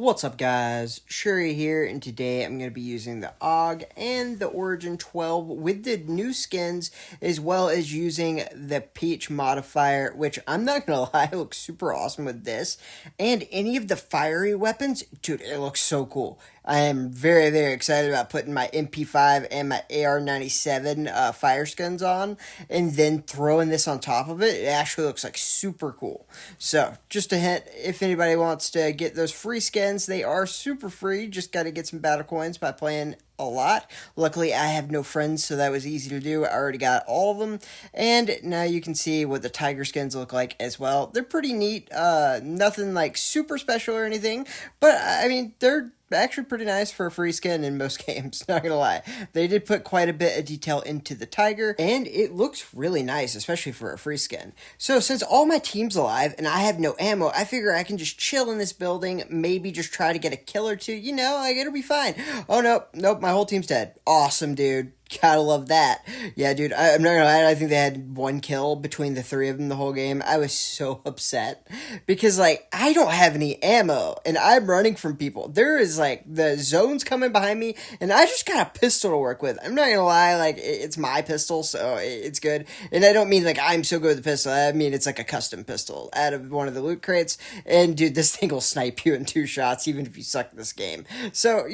What's up guys, Shouri here, and today I'm going to be using the AUG and the Origin-12 with the new skins, as well as using the Peach modifier, which I'm not going to lie, looks super awesome with this, and any of the fiery weapons. Dude, it looks so cool. I am very, very excited about putting my MP5 and my AR-97 fire skins on, and then throwing this on top of it. It actually looks like super cool. So, just a hint, if anybody wants to get those free skins, they are super free. Just got to get some battle coins by playing a lot. Luckily, I have no friends, so that was easy to do. I already got all of them, and now you can see what the tiger skins look like as well. They're pretty neat. Nothing like super special or anything, but I mean, they're actually pretty nice for a free skin in most games, not gonna lie. They did put quite a bit of detail into the tiger, and it looks really nice, especially for a free skin. So since all my team's alive and I have no ammo, I figure I can just chill in this building, maybe just try to get a kill or two, like it'll be fine. Oh nope, my whole team's dead. Awesome, dude. Gotta love that. Yeah, dude, I'm not gonna lie, I think they had one kill between the three of them the whole game. I was so upset because, I don't have any ammo and I'm running from people. There is, the zones coming behind me and I just got a pistol to work with. I'm not gonna lie, it's my pistol, so it's good. And I don't mean, I'm so good with the pistol. I mean, it's like a custom pistol out of one of the loot crates. And, dude, this thing will snipe you in 2 shots even if you suck at this game. So,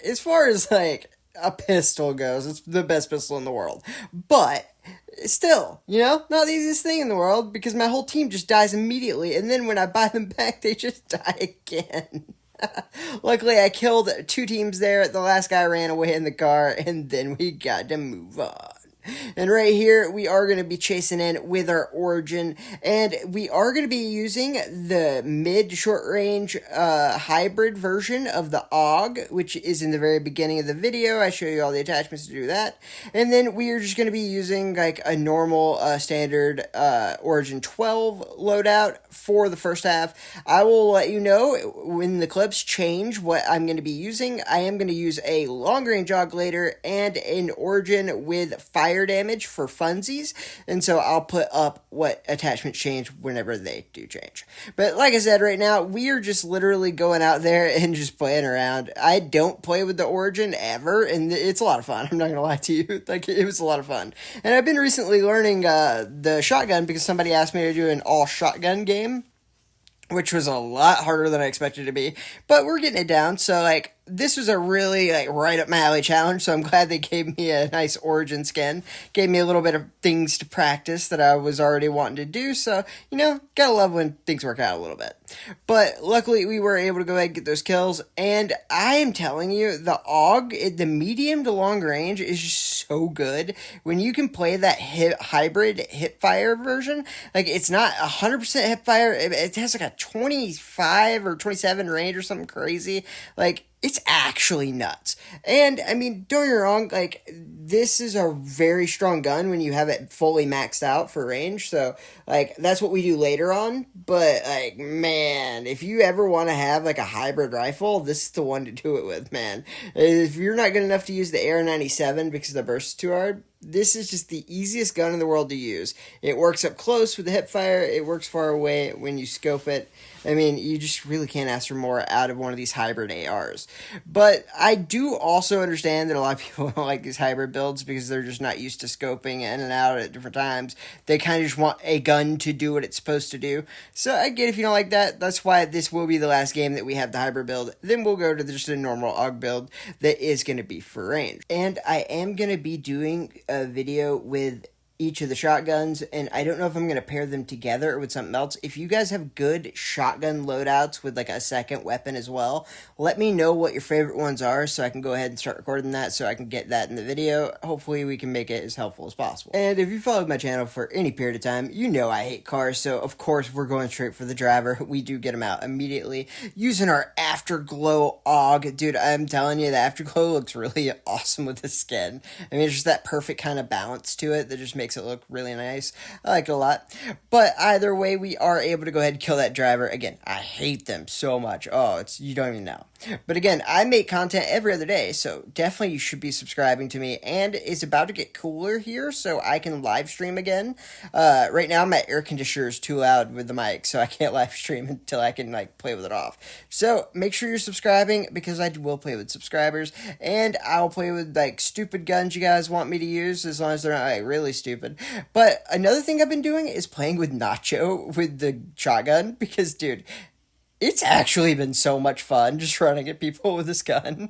as far as, a pistol goes, it's the best pistol in the world. But still, not the easiest thing in the world, because my whole team just dies immediately, and then when I buy them back, they just die again. Luckily, I killed 2 teams there. The last guy ran away in the car, and then we got to move on. And right here, we are going to be chasing in with our Origin, and we are going to be using the mid-short range hybrid version of the AUG, which is in the very beginning of the video. I show you all the attachments to do that. And then we are just going to be using a normal standard Origin-12 loadout for the first half. I will let you know when the clips change what I'm going to be using. I am going to use a long-range AUG later and an Origin with fire damage for funsies, and so I'll put up what attachments change whenever they do change. But like I said, right now we are just literally going out there and just playing around. I don't play with the Origin ever, and it's a lot of fun. I'm not gonna lie to you, it was a lot of fun. And I've been recently learning the shotgun because somebody asked me to do an all shotgun game, which was a lot harder than I expected it to be, but we're getting it down. So this was a really right up my alley challenge, so I'm glad they gave me a nice Origin skin. Gave me a little bit of things to practice that I was already wanting to do, so, gotta love when things work out a little bit. But luckily, we were able to go ahead and get those kills, and I am telling you, the AUG, the medium to long range, is just so good. When you can play that hybrid hipfire version, it's not 100% hipfire, it has a 25 or 27 range or something crazy, it's actually nuts. And, I mean, don't get me wrong, this is a very strong gun when you have it fully maxed out for range, so, that's what we do later on, but, man, if you ever want to have, a hybrid rifle, this is the one to do it with, man. If you're not good enough to use the AR-97 because the burst is too hard, this is just the easiest gun in the world to use. It works up close with the hipfire, it works far away when you scope it. I mean, you just really can't ask for more out of one of these hybrid ARs. But I do also understand that a lot of people don't like these hybrid builds because they're just not used to scoping in and out at different times. They kind of just want a gun to do what it's supposed to do. So I get if you don't like that. That's why this will be the last game that we have the hybrid build. Then we'll go to just a normal AUG build that is going to be for range. And I am going to be doing a video with each of the shotguns, and I don't know if I'm going to pair them together or with something else. If you guys have good shotgun loadouts with a second weapon as well, let me know what your favorite ones are so I can go ahead and start recording that so I can get that in the video. Hopefully we can make it as helpful as possible. And if you followed my channel for any period of time, you know I hate cars, so of course we're going straight for the driver. We do get them out immediately using our Afterglow AUG. Dude, I'm telling you, the Afterglow looks really awesome with the skin. I mean, it's just that perfect kind of balance to it that just makes makes it look really nice. I like it a lot. But either way, we are able to go ahead and kill that driver. Again, I hate them so much. Oh, you don't even know. But again, I make content every other day, so definitely you should be subscribing to me. And it's about to get cooler here, so I can live stream again. Right now, my air conditioner is too loud with the mic, so I can't live stream until I can play with it off. So make sure you're subscribing, because I will play with subscribers, and I'll play with stupid guns you guys want me to use, as long as they're not really stupid. But another thing I've been doing is playing with Nacho with the shotgun, because dude, it's actually been so much fun just running at people with this gun.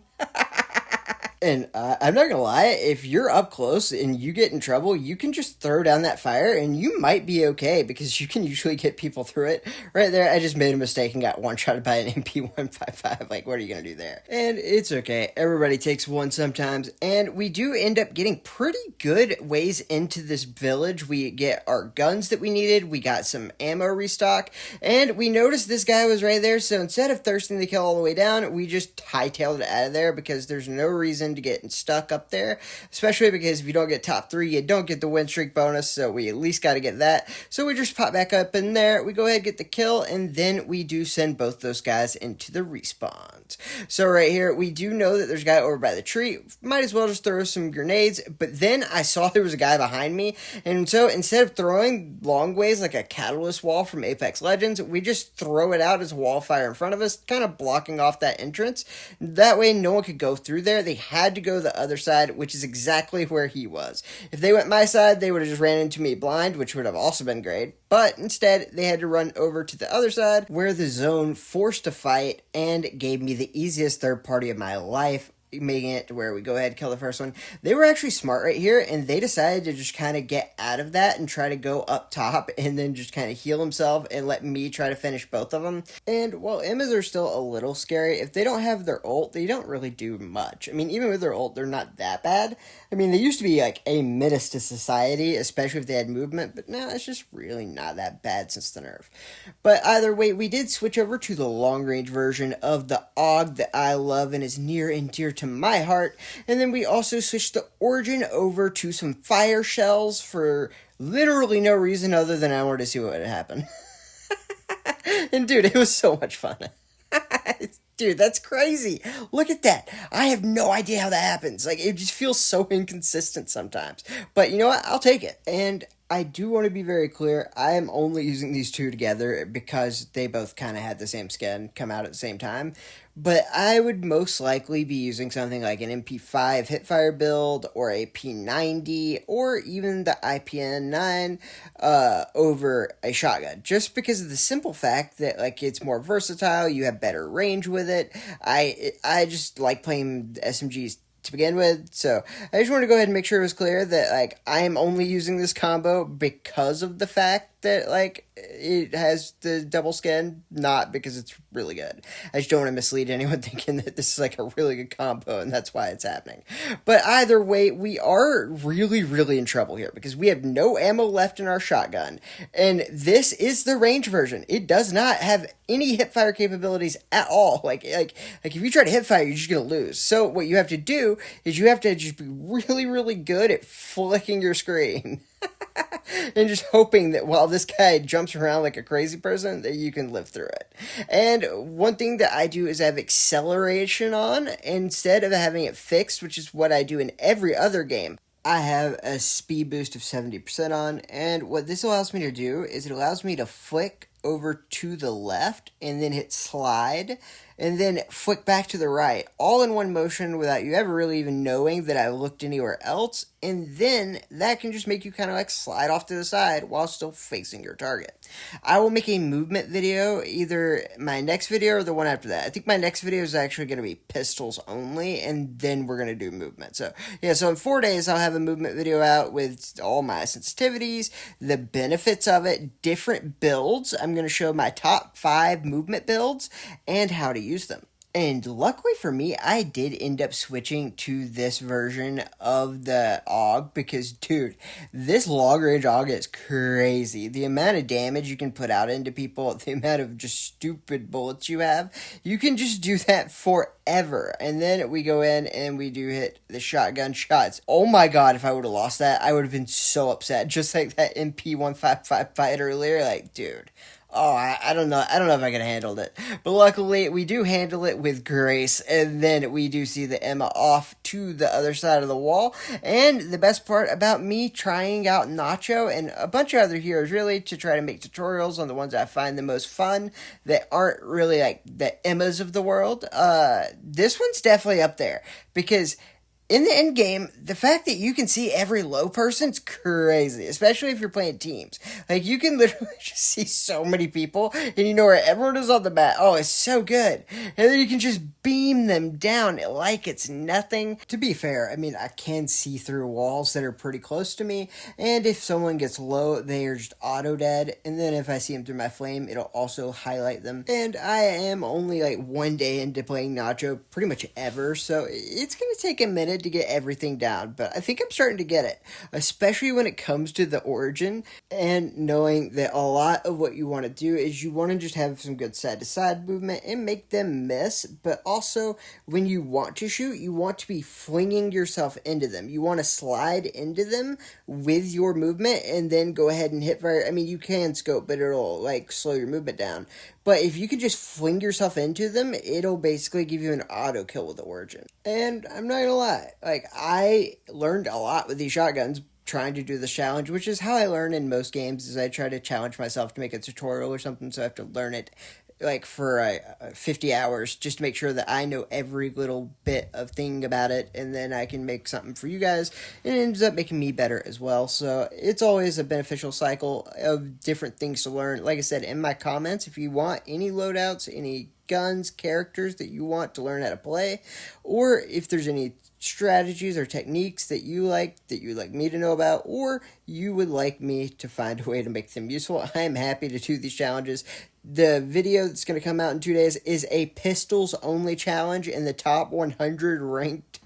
And I'm not gonna lie, if you're up close and you get in trouble, you can just throw down that fire and you might be okay, because you can usually get people through it. Right there, I just made a mistake and got one-shotted by an MP155. What are you gonna do there? And it's okay. Everybody takes one sometimes. And we do end up getting pretty good ways into this village. We get our guns that we needed. We got some ammo restock. And we noticed this guy was right there. So instead of thirsting to kill all the way down, we just hightailed it out of there, because there's no reason to get stuck up there, especially because if you don't get top 3, you don't get the win streak bonus, so we at least got to get that. So we just pop back up in there, we go ahead and get the kill, and then we do send both those guys into the respawns. So right here, we do know that there's a guy over by the tree. Might as well just throw some grenades, but then I saw there was a guy behind me, and so instead of throwing long ways like a catalyst wall from Apex Legends, we just throw it out as a wall fire in front of us, kind of blocking off that entrance. That way no one could go through there. They had to go the other side, which is exactly where he was. If they went my side, they would have just ran into me blind, which would have also been great. But instead, they had to run over to the other side, where the zone forced a fight and gave me the easiest third party of my life, making it to where we go ahead and kill the first one. They were actually smart right here, and they decided to just kind of get out of that and try to go up top and then just kind of heal himself and let me try to finish both of them. And while Emmas are still a little scary, if they don't have their ult, they don't really do much. I mean, even with their ult, they're not that bad. I mean, they used to be a menace to society, especially if they had movement, but now it's just really not that bad since the nerf. But either way, we did switch over to the long-range version of the AUG that I love and is near and dear to my heart. And then we also switched the Origin over to some fire shells for literally no reason other than I wanted to see what would happen. And dude, it was so much fun. Dude, that's crazy. Look at that. I have no idea how that happens. It just feels so inconsistent sometimes. But you know what? I'll take it. And I do want to be very clear. I am only using these two together because they both kind of had the same skin come out at the same time. But I would most likely be using something like an MP5 hipfire build, or a P90, or even the IPN9 over a shotgun. Just because of the simple fact that it's more versatile, you have better range with it. I just like playing SMGs to begin with, so I just wanted to go ahead and make sure it was clear that I am only using this combo because of the fact that it has the double skin, not because it's really good. I just don't want to mislead anyone thinking that this is a really good combo and that's why it's happening. But either way, we are really, really in trouble here because we have no ammo left in our shotgun, and this is the range version. It does not have any hipfire capabilities at all. If you try to hipfire, you're just gonna lose. So what you have to do is you have to just be really, really good at flicking your screen. And just hoping that while this guy jumps around like a crazy person, that you can live through it. And one thing that I do is I have acceleration on instead of having it fixed, which is what I do in every other game. I have a speed boost of 70% on, and what this allows me to do is it allows me to flick over to the left and then hit slide and then flick back to the right, all in one motion without you ever really even knowing that I looked anywhere else. And then that can just make you kind of slide off to the side while still facing your target. I will make a movement video, either my next video or the one after that. I think my next video is actually going to be pistols only, and then we're going to do movement. So yeah, so in 4 days I'll have a movement video out with all my sensitivities, the benefits of it, different builds. I'm going to show my top 5 movement builds and how to use them. And luckily for me, I did end up switching to this version of the AUG because, dude, this long range AUG is crazy. The amount of damage you can put out into people, the amount of just stupid bullets you have, you can just do that forever. And then we go in and we do hit the shotgun shots. Oh my god, if I would have lost that, I would have been so upset. Just like that MP155 fight earlier. Like, dude. Oh, I don't know. I don't know if I could have handled it. But luckily, we do handle it with grace. And then we do see the Emma off to the other side of the wall. And the best part about me trying out Nacho and a bunch of other heroes, really, to try to make tutorials on the ones I find the most fun that aren't really like the Emmas of the world, this one's definitely up there. Because in the end game, the fact that you can see every low person's crazy, especially if you're playing teams. Like, you can literally just see so many people, and you know where everyone is on the map. Oh, it's so good. And then you can just beam them down like it's nothing. To be fair, I mean, I can see through walls that are pretty close to me, and if someone gets low, they are just auto-dead, and then if I see them through my flame, it'll also highlight them. And I am only, like, 1 day into playing Nacho, pretty much ever, so it's gonna take a minute to get everything down, but I think I'm starting to get it, especially when it comes to the Origin, and knowing that a lot of what you want to do is you want to just have some good side-to-side movement and make them miss, but also when you want to shoot, you want to be flinging yourself into them. You want to slide into them with your movement and then go ahead and hit fire. I mean, you can scope, but it'll like slow your movement down. But if you can just fling yourself into them, it'll basically give you an auto kill with the Origin. And I'm not gonna lie, like, I learned a lot with these shotguns trying to do this challenge, which is how I learn in most games, is I try to challenge myself to make a tutorial or something, so I have to learn it like for 50 hours just to make sure that I know every little bit of thing about it, and then I can make something for you guys, and it ends up making me better as well. So it's always a beneficial cycle of different things to learn. Like I said, in my comments, if you want any loadouts, any guns, characters that you want to learn how to play, or if there's any strategies or techniques that you like me to know about, or you would like me to find a way to make them useful, I am happy to do these challenges. The video that's going to come out in 2 days is a pistols only challenge in the top 100 ranked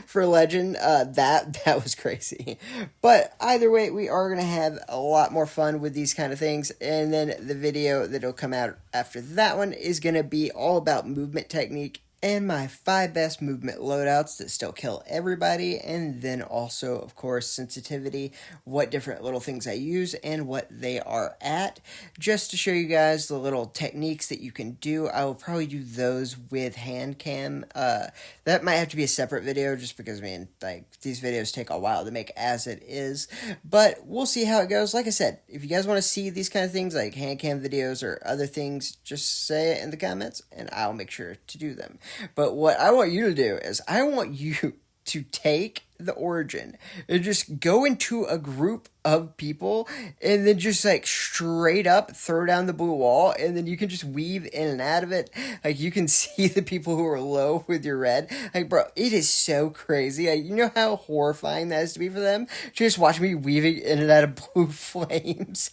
for Legend. That was crazy. But either way, we are going to have a lot more fun with these kind of things. And then the video that'll come out after that one is going to be all about movement technique and my 5 best movement loadouts that still kill everybody, and then also, of course, sensitivity, what different little things I use and what they are at, just to show you guys the little techniques that you can do. I will probably do those with hand cam. That might have to be a separate video, just because, I mean, like, these videos take a while to make as it is, but we'll see how it goes. Like I said, if you guys want to see these kind of things, like hand cam videos or other things, just say it in the comments, and I'll make sure to do them. But what I want you to do is I want you to take the Origin and just go into a group of people and then just like straight up throw down the blue wall, and then you can just weave in and out of it. Like, you can see the people who are low with your red. Like, bro, it is so crazy. Like, you know how horrifying that is to be for them? Just watch me weaving in and out of blue flames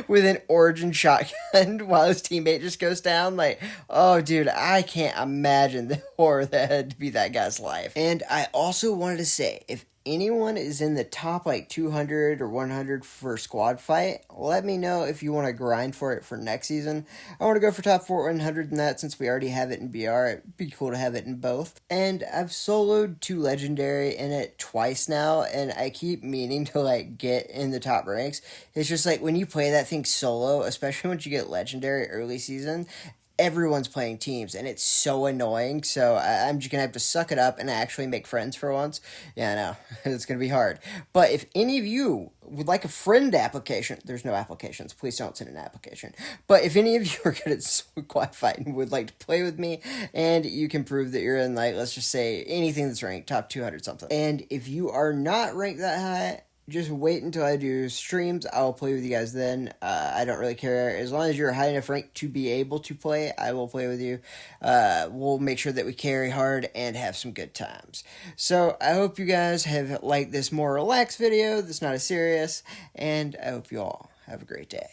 with an Origin shotgun while his teammate just goes down. Like, oh, dude, I can't imagine the horror that had to be that guy's life. And I also wanted to say, if anyone is in the top like 200 or 100 for squad fight, let me know if you want to grind for it for next season. I want to go for top 100 in that, since we already have it in BR. It'd be cool to have it in both. And I've soloed 2 legendary in it twice now, and I keep meaning to like get in the top ranks. It's just like, when you play that thing solo, especially once you get legendary early season, everyone's playing teams, and it's so annoying. So I'm just gonna have to suck it up and actually make friends for once. Yeah, I know, it's gonna be hard. But if any of you would like a friend application, there's no applications, please don't send an application. But if any of you are good at squad fighting, would like to play with me, and you can prove that you're in, like, let's just say anything that's ranked top 200 something, and if you are not ranked that high, just wait until I do streams. I'll play with you guys then. I don't really care. As long as you're high enough rank to be able to play, I will play with you. We'll make sure that we carry hard and have some good times. So I hope you guys have liked this more relaxed video that's not as serious, and I hope you all have a great day.